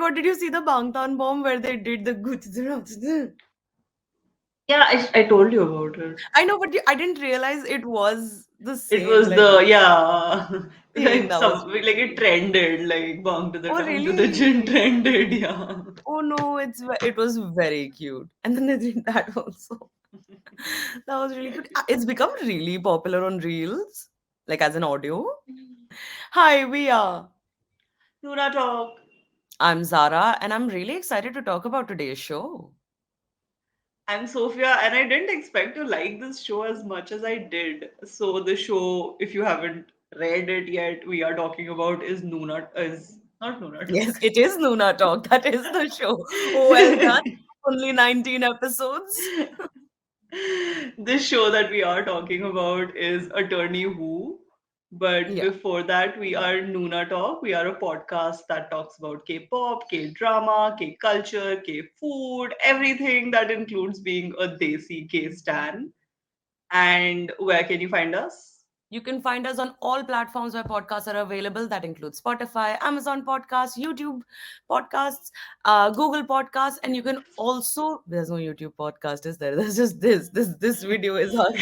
god, did you see the Bangtan bomb where they did the Yeah, I told you about it. I know, but I didn't realize it was the It same was like the yeah, thing like that was some really like it cute. trended like bong to the Oh tongue to the chin really? trended. Yeah. Oh no, it was very cute. And then they did that also. That was really good. It's become really popular on Reels, like as an audio. Hi, we are. Nuna talk. I'm Zara, and I'm really excited to talk about today's show. I'm Sophia, and I didn't expect to like this show as much as I did. So the show, if you haven't read it yet, we are talking about is Nuna is not Nuna Yes, talk. it is Noona Talk. That is the show. Oh, well done. Only 19 episodes. This show that we are talking about is Attorney Who. But Yeah. before that, we are Noona Talk. We are a podcast that talks about K-pop, K-drama, K-culture, K-food, everything that includes being a Desi K-stan. And where can you find us? You can find us on all platforms where podcasts are available. That includes Spotify, Amazon Podcasts, YouTube Podcasts, Google Podcasts, and you can also. There's no YouTube podcast, is there? There's just this. This video is us.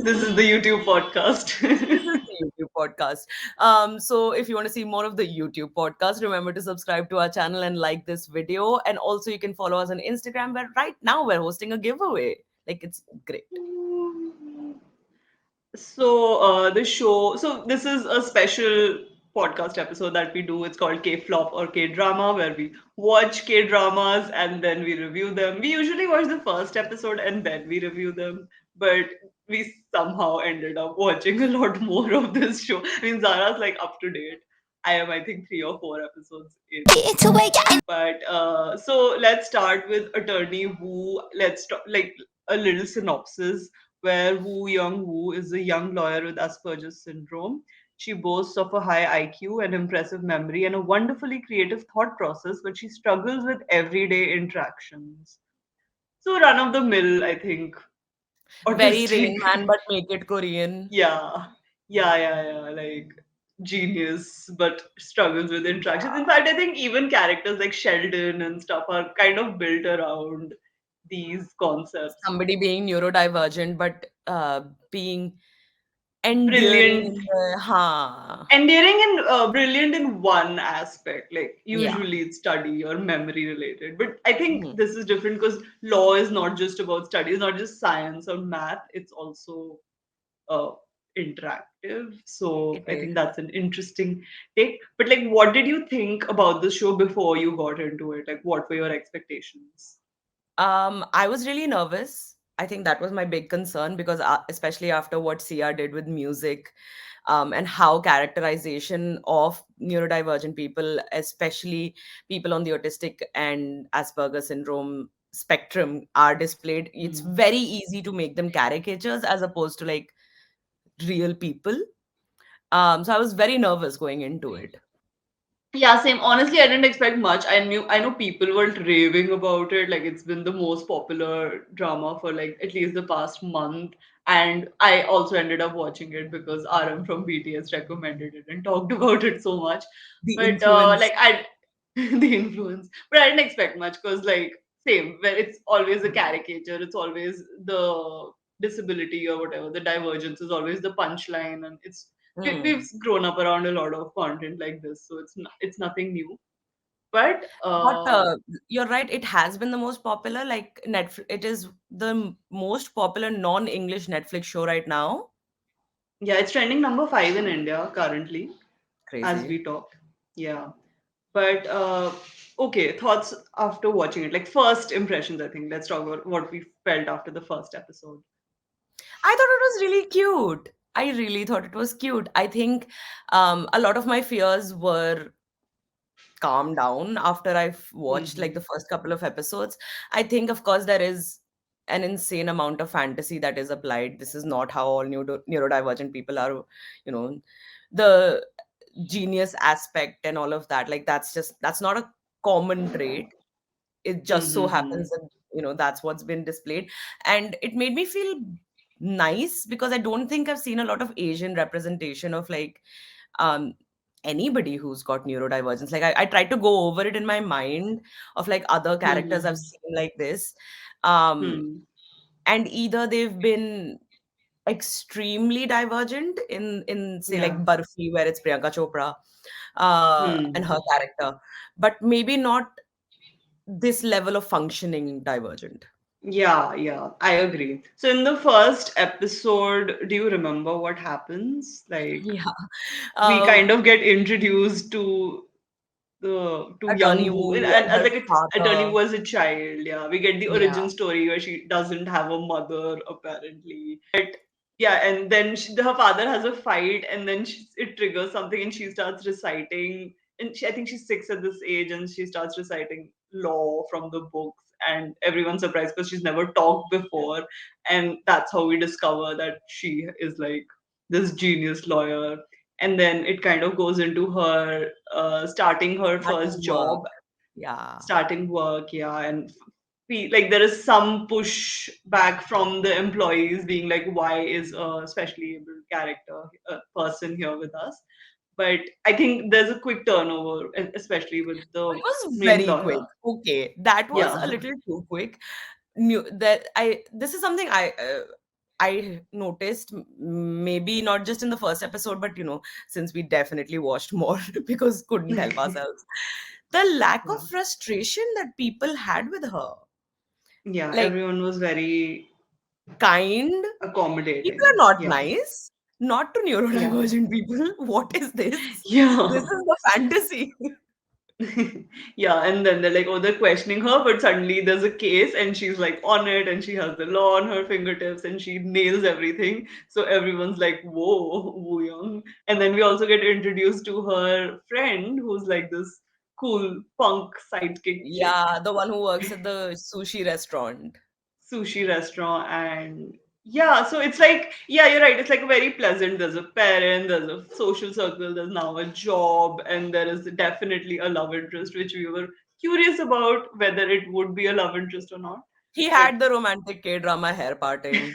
This is the YouTube podcast. This is the YouTube podcast. So if you want to see more of the YouTube podcast, remember to subscribe to our channel and like this video. And also you can follow us on Instagram where right now we're hosting a giveaway. Like it's great. So the show, so this is a special podcast episode that we do. It's called Kflop or K-drama, where we watch K-dramas and then we review them. We usually watch the first episode and then we review them, but we somehow ended up watching a lot more of this show. I mean, Zara's like up to date. I am, I think, 3 or 4 episodes in. But so let's start with Attorney Woo. Let's talk like a little synopsis where Woo Young Woo is a young lawyer with Asperger's syndrome. She boasts of a high IQ, an impressive memory, and a wonderfully creative thought process, but she struggles with everyday interactions. So run of the mill, I think, Very Rain autistic. Man, but make it Korean. Yeah, yeah. Like genius, but struggles with interactions. In fact, I think even characters like Sheldon and stuff are kind of built around these concepts. Somebody being neurodivergent, but being endearing Brilliant, in the ha. endearing and brilliant in one aspect. Like Yeah. usually it's study or memory related, but I think Mhm. this is different because law is not just about study, it's not just science or math. It's also uh, interactive. So It I think is. that's an interesting take. But like, what did you think about the show before you got into it? Like, what were your expectations? I was really nervous. I think that was my big concern because, especially after what CR did with music, and how characterization of neurodivergent people, especially people on the autistic and Asperger syndrome spectrum, are displayed. It's Mm. very easy to make them caricatures as opposed to like real people. So I was very nervous going into it. Yeah, same. Honestly, I didn't expect much. I know people were raving about it. Like it's been the most popular drama for like at least the past month. And I also ended up watching it because RM from BTS recommended it and talked about it so much. The But influence. like I, the influence. But I didn't expect much because like same, where it's always a caricature. It's always the disability or whatever. The divergence is always the punchline, and we've Hmm. grown up around a lot of content like this, so it's nothing new. But But you're right, it has been the most popular. Like Netflix, it is the most popular non-English Netflix show right now. yeah, it's trending number 5 in India currently as Crazy. we talk. Yeah, but okay, thoughts after watching it, like first impressions. I think let's talk about what we felt after the first episode. I thought it was really cute. I really thought it was cute. I think a lot of my fears were calmed down after I've watched like Hmm. the first couple of episodes. I think, of course, there is an insane amount of fantasy that is applied. This is not how all neurodivergent people are, you know, the genius aspect and all of that. Like, that's not a common trait. It just so Hmm. happens that, that's what's been displayed. And it made me feel nice because I don't think I've seen a lot of Asian representation of like, um anybody who's got neurodivergence. Like I tried to go over it in my mind of like other characters I've Hmm. seen like this. Um, Hmm. and either they've been extremely divergent in say Yeah. like Barfi, where it's Priyanka Chopra and Hmm. her character, but maybe not this level of functioning divergent. Yeah, yeah, I agree. So in the first episode, do you remember what happens? Like Yeah. we Uh, kind of get introduced to young Attorney Wu Wu and and her like a attorney father. was a child. Yeah, we get the Yeah. origin story where she doesn't have a mother apparently. Yeah, and then her father has a fight, and then it triggers something, and she starts reciting. And I think she's 6 at this age, and she starts reciting law from the books, and everyone's surprised because she's never talked before, and that's how we discover that she is like this genius lawyer. And then it kind of goes into her starting her first Starting work. job, Yeah. starting work, yeah, and like there is some push back from the employees being like, why is a specially able character a person here with us? But I think there's a quick turnover, especially with It the was main very lawyer. quick. Okay, that was a Yeah. little too quick. New that I This is something I noticed, maybe not just in the first episode, but since we definitely watched more because couldn't help ourselves. The lack of Yeah, frustration that people had with her, yeah, like everyone was very kind. People are accommodating. not Yeah, nice. Not to yeah, neurodivergent people. What is this? This yeah. is the fantasy. Yeah, and then they're like, oh, they're questioning her, but suddenly there's a case and she's like on it and she has the law on her fingertips and she nails everything. So everyone's like, whoa, Woo Young. And then we also get introduced to her friend who's like this cool punk sidekick chick, Yeah, the one who works at the sushi restaurant. sushi restaurant. And yeah, so it's like, yeah, you're right. It's like very pleasant. There's a parent, there's a social circle, there's now a job, and there is definitely a love interest, which we were curious about whether it would be a love interest or not. He But had the romantic K-drama hair parting.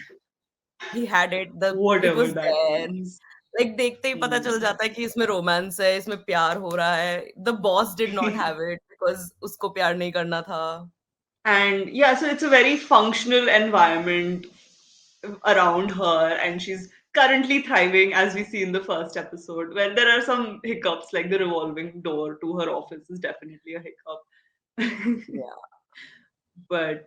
He had it. It whatever was that there. means. Like देखते ही पता चल Hmm. जाता है कि इसमें romance है, इसमें प्यार हो रहा है. The boss did not have it because उसको प्यार नहीं करना था. And yeah, so it's a very functional environment around her, and she's currently thriving, as we see in the first episode, where there are some hiccups, like the revolving door to her office is definitely a hiccup. Yeah. But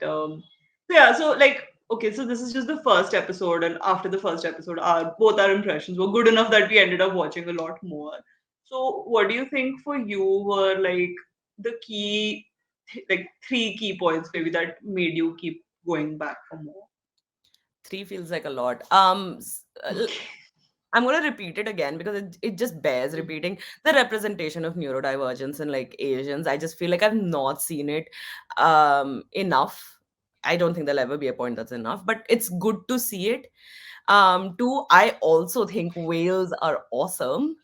yeah, so like, okay, so this is just the first episode, and after the first episode, our both our impressions were good enough that we ended up watching a lot more. So what do you think for you were like the key, like 3 key points maybe that made you keep going back for more? 3 feels like a lot. Okay. I'm gonna repeat it again because it just bears repeating. The representation of neurodivergence in like Asians. I just feel like I've not seen it enough. I don't think there'll ever be a point that's enough, but it's good to see it. Two, I also think whales are awesome.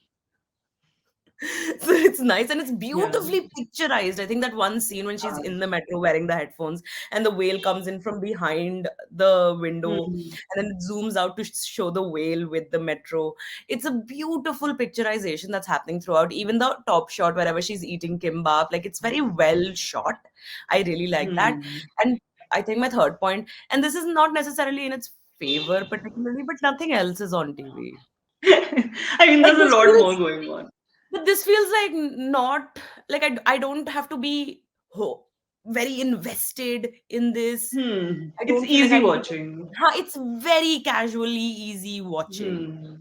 So it's nice and it's Yeah. beautifully picturized. I think that one scene when she's in the metro wearing the headphones and the whale comes in from behind the window Mhm. and then it zooms out to show the whale with the metro. It's a beautiful picturization that's happening throughout. Even the top shot wherever she's eating kimbap, like it's very well shot. I really like that. Hmm. And I think my third point, and this is not necessarily in its favor particularly, but nothing else is on TV. I mean, Like there's a this lot more feels going on. But this feels like not like I don't have to be very invested in this. Hmm. I It's don't feel like easy I need to. watching. Huh, it's very casually easy watching. Hmm.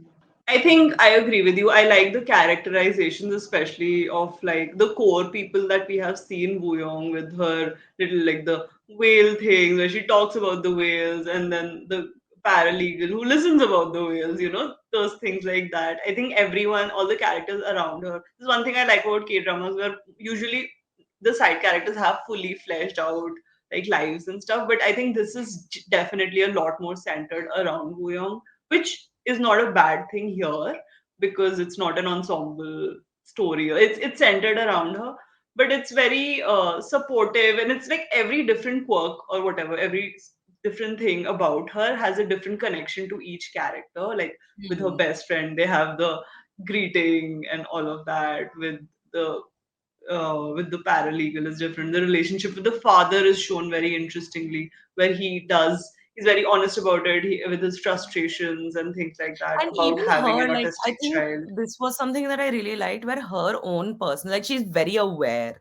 I think I agree with you. I like the characterizations, especially of like the core people that we have seen Wooyoung with her little like the whale thing where she talks about the whales and then the paralegal who listens about the whales, those things like that. I think everyone, all the characters around her. This is one thing I like about K dramas where usually the side characters have fully fleshed out like lives and stuff. But I think this is definitely a lot more centered around Wooyoung, which is not a bad thing here because it's not an ensemble story. It's centered around her, but it's very supportive, and it's like every different quirk or whatever, every different thing about her has a different connection to each character. Like with her Hmm. best friend, they have the greeting and all of that the with the paralegal is different. The relationship with the father is shown very interestingly, where he's very honest about it with his frustrations and things like that And about even having her, an like, I autistic think child. this was something that I really liked, where her own person, like, she's very aware.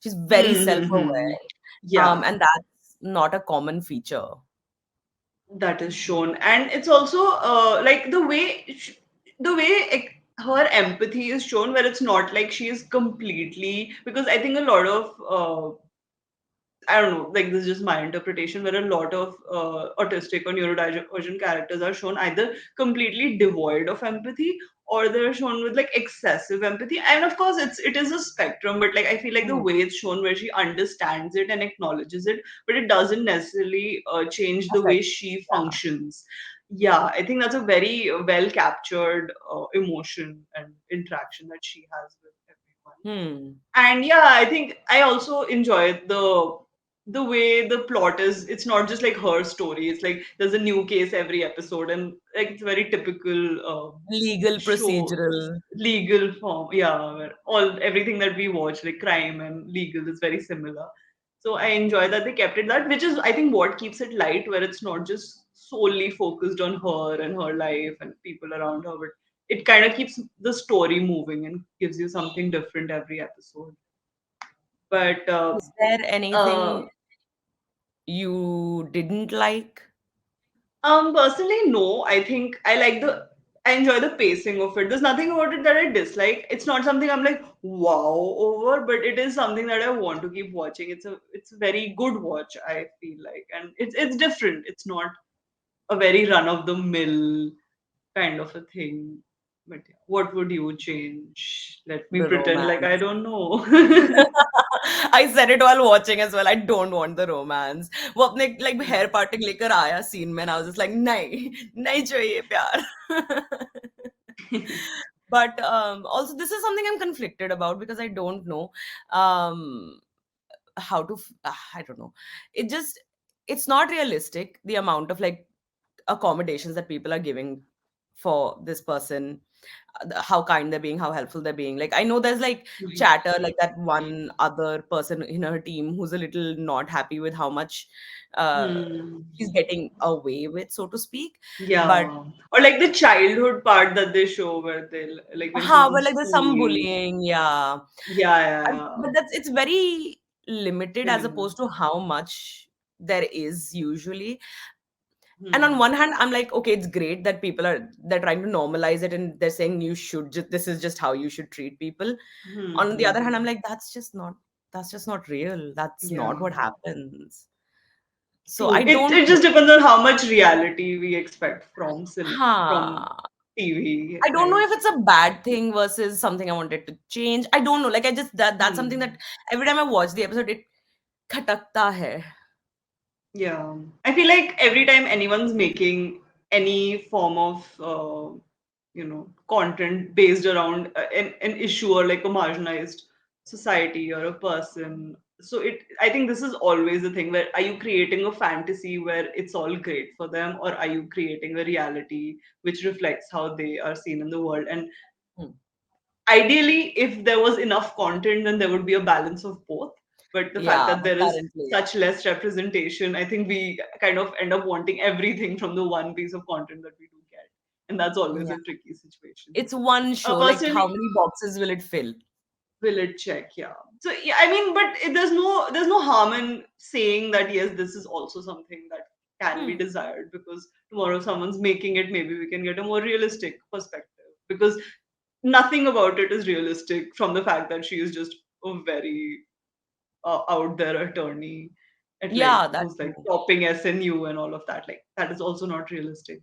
She's very Mm-hmm. self-aware. Yeah, And that's not a common feature. that is shown, and it's also like the way her empathy is shown, where it's not like she is completely, because I think a lot of I don't know, like this is just my interpretation, where a lot of autistic or neurodivergent characters are shown either completely devoid of empathy, or they're shown with like excessive empathy. And of course, it is a spectrum, but like I feel like the Hmm. way it's shown, where she understands it and acknowledges it, but it doesn't necessarily change the way Affect. she Yeah. functions. Yeah, I think that's a very well captured emotion and interaction that she has with everyone. Hmm. And yeah, I think I also enjoyed the way the plot is. It's not just like her story, it's like there's a new case every episode, and like it's very typical Legal show, procedural. legal form, yeah, where all everything that we watch, like crime and legal, is very similar. So I enjoy that they kept it that, which is I think what keeps it light, where it's not just solely focused on her and her life and people around her, but it kind of keeps the story moving and gives you something different every episode. But Is there uh, anything you didn't like? personally, no. I think I enjoy the pacing of it. There's nothing about it that I dislike. It's not something I'm like wow over, but it is something that I want to keep watching. It's a very good watch, I feel like, and it's different. It's not a very run of the mill kind of a thing. But yeah, what would you change? Let me The pretend like I romance. don't know. I said it while watching as well. I don't want the romance. वो अपने like hair parting लेकर आया scene में, and I was just like नहीं नहीं चाहिए प्यार. But also this is something I'm conflicted about because I don't know um how to I don't know. It just it's not realistic the amount of like accommodations that people are giving for this person, how kind they're being, how helpful they're being. Like I know there's like chatter, like that one other person in her team who's a little not happy with how much uh, Hmm. she's getting away with, so to speak. But Yeah. Or like the childhood part that they show, where they like when she's in but like there's some school. bullying, yeah. Yeah, yeah, yeah. But that's it's very limited as Minimal. opposed to how much there is usually. And on Hmm. one hand, I'm like, okay, it's great that people are they're trying to normalize it and they're saying you should just this is just how you should treat people. Hmm. On the Hmm, other hand, I'm hmm. like, that's just not real. That's Yeah. not what happens. So True. I don't It know. just depends on how much reality we expect from Huh. TV, I don't know right? if it's a bad thing versus something I wanted to change. I don't know. Like I just that's something Hmm. that every time I watch the episode, it khatakta hai. Yeah. I feel like every time anyone's making any form of content based around an issue or like a marginalized society or a person, so it I think this is always the thing, where are you creating a fantasy where it's all great for them, or are you creating a reality which reflects how they are seen in the world? And Hmm. ideally, if there was enough content, then there would be a balance of both. But the fact Yeah, that but there is currently, such less representation, I think we kind of end up wanting everything from the one piece of content that we do get. And that's always yeah. a tricky situation. It's one show. Like how Personally, many boxes will it fill? will it check? Yeah. So yeah, I mean, but there's no harm in saying that yes, this is also something that can be Hmm. desired, because tomorrow someone's making it, maybe we can get a more realistic perspective, because nothing about it is realistic, from the fact that she is just a very out there attorney at like Yeah, that who's like too. topping SNU and all of that. Like that is also not realistic.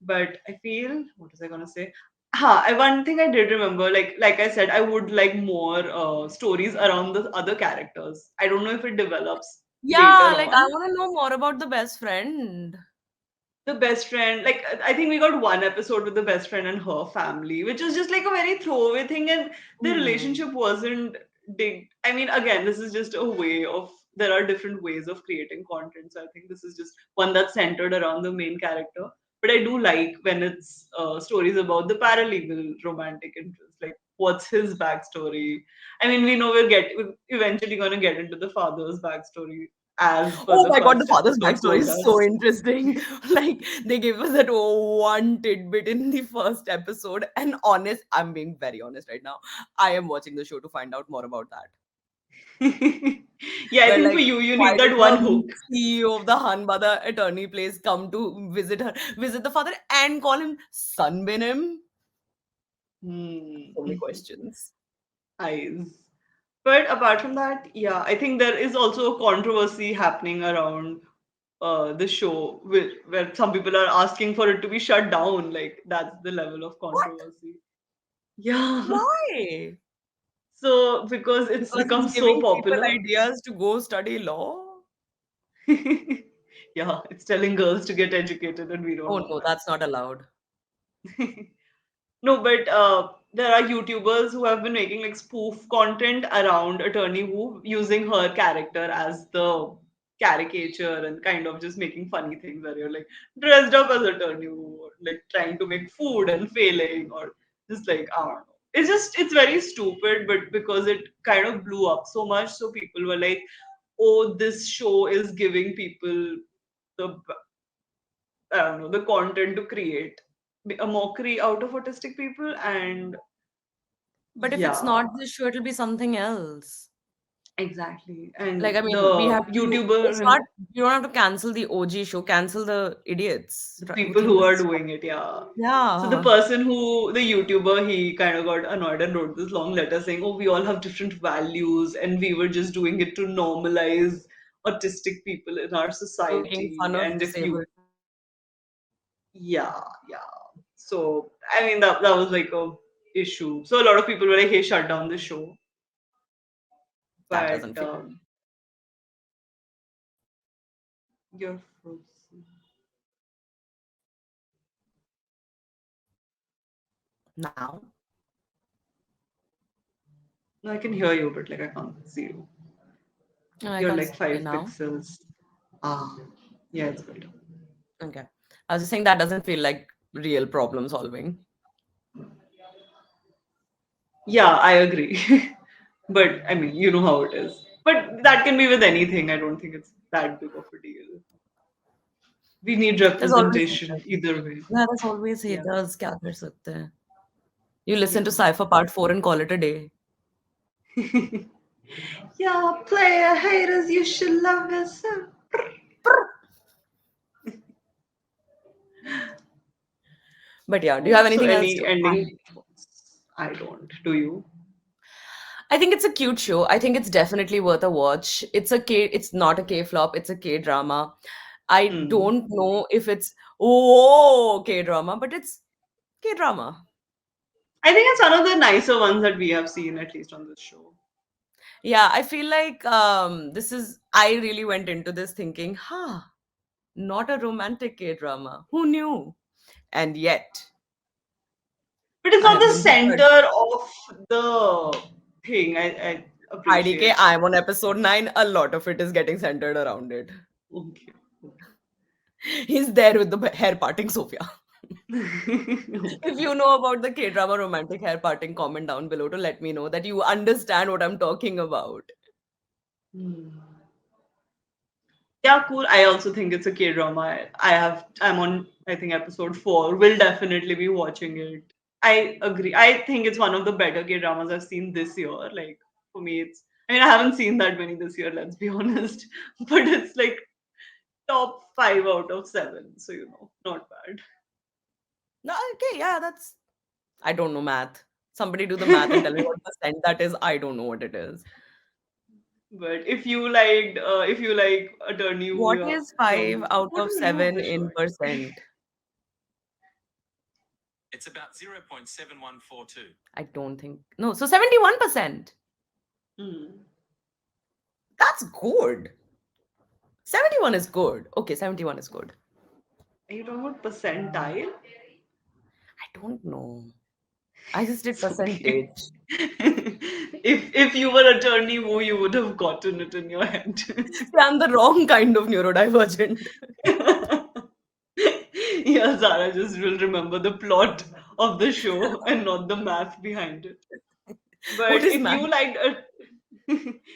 But I feel, what was I gonna say? One thing I did remember, like I said, I would like more stories around the other characters. I don't know if it develops Yeah, later like I on. want to know more about the best friend. The best friend, like I think we got one episode with the best friend and her family, which is just like a very throwaway thing, and the Hmm. relationship wasn't big. I mean, again, this is just a way of, there are different ways of creating content, so I think this is just one that's centered around the main character. But I do like when it's stories about the paralegal romantic interest. Like, what's his backstory? I mean, we know we're eventually going to get into the father's backstory as per Oh the my god, the first father's episode backstory told is so us. interesting. Like they gave us that one tidbit in the first episode. And honest, I'm being very honest right now. I am watching the show to find out more about that. Yeah, I Where think for like, you, you why need did that one the hook. CEO of the Hanbada attorney place come to visit her, visit the father, and call him Sunbin him? Hmm. So many questions. Eyes. But apart from that, yeah, I think there is also a controversy happening around the show where some people are asking for it to be shut down. Like, that's the level of What? controversy. Yeah. Why? So, because it's Because it's become so giving people popular. ideas to go study law? Yeah, it's telling girls to get educated, and we don't Oh want no, that's not allowed. that. No, but there are YouTubers who have been making like spoof content around Attorney Woo using her character as the caricature and kind of just making funny things where you're like dressed up as Attorney Woo or like trying to make food and failing or just like I don't know. It's very stupid, but because it kind of blew up so much, so people were like, oh, this show is giving people the I don't know the content to create a mockery out of autistic people and But if it's yeah, not this show, it'll be something else. exactly. Like, And I mean, we the have to. YouTuber It's not. and You don't have to cancel the OG show. Cancel the idiots the who people think who this are is doing funny. it, yeah. So the Yeah. person who the YouTuber, he kind of got annoyed and wrote this long letter saying, "Oh, we all have different values, and we were just doing it to normalize autistic people in our Making society. fun of And if you, disabled. yeah, yeah." So I mean that was like a issue. So a lot of people were like, "Hey, shut down the show." That But doesn't feel you're frozen. now. No, I can hear you, but like I can't see you. No, I You're can't like see you 5 now. pixels. Ah, yeah, it's good. Okay. I was just saying that doesn't feel like real problem solving. Yeah, I agree. But I mean, you know how it is. But that can be with anything. I don't think it's that big of a deal. We need There's always representation haters. either way. Yeah, there's always Yeah. haters. क्या कर सकते हैं? You listen to Yeah. Cypher Part 4 and call it a day. Yeah, player haters, you should love yourself. But yeah, do you have So, anything else any to ending add? thoughts? I don't. Do you? I think it's a cute show. I think it's definitely worth a watch. It's not a K flop, it's a K drama. I Hmm. don't know if it's K drama, but it's K drama. I think it's one of the nicer ones that we have seen, at least on this show. Yeah, I feel like this is I really went into this thinking, not a romantic K drama. Who knew? And yet But it's I not have the been center hooked. of the thing. I IDK, appreciate. I'm on episode 9. A lot of it is getting centered around it. Okay. Okay. He's there with the hair parting Sophia. If Okay. you know about the K drama romantic hair parting, comment down below to let me know that you understand what I'm talking about. Hmm. Yeah, cool. I also think it's a K drama. I'm on I think episode 4. We'll definitely be watching it. I agree. I think it's one of the better K dramas I've seen this year. Like for me, it's I mean I haven't seen that many this year. Let's be honest, but it's like top 5 out of 7. So not No, okay, yeah, that's. I don't know math. Somebody do the math and tell me bad. what percent that is. I don't know what it is. But if you like Attorney Woo, What yeah, is 5 then out what of is the name of 7 the show? in percent? It's about 0.7142. I don't think. No, so 71%. Hmm. That's good. 71 is good. Okay, 71 is good. Are you talking about percentile? I don't know. I just did It's okay. percentage. If you were Attorney Woo, you would have gotten it in your head. See, I'm the wrong kind of neurodivergent. Yeah, Zara just will remember the plot of the show and not the math behind it. What But is if math? you liked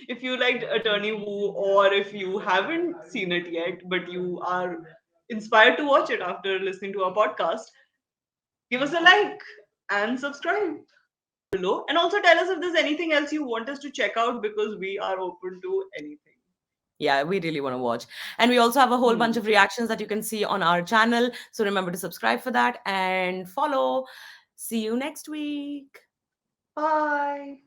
if you liked Attorney Who, or if you haven't seen it yet, but you are inspired to watch it after listening to our podcast, give us a like and subscribe below. And also tell us if there's anything else you want us to check out, because we are open to anything. Yeah, we really want to watch. And we also have a whole bunch Hmm. of reactions that you can see on our channel. So remember to subscribe for that and follow. See you next week. Bye.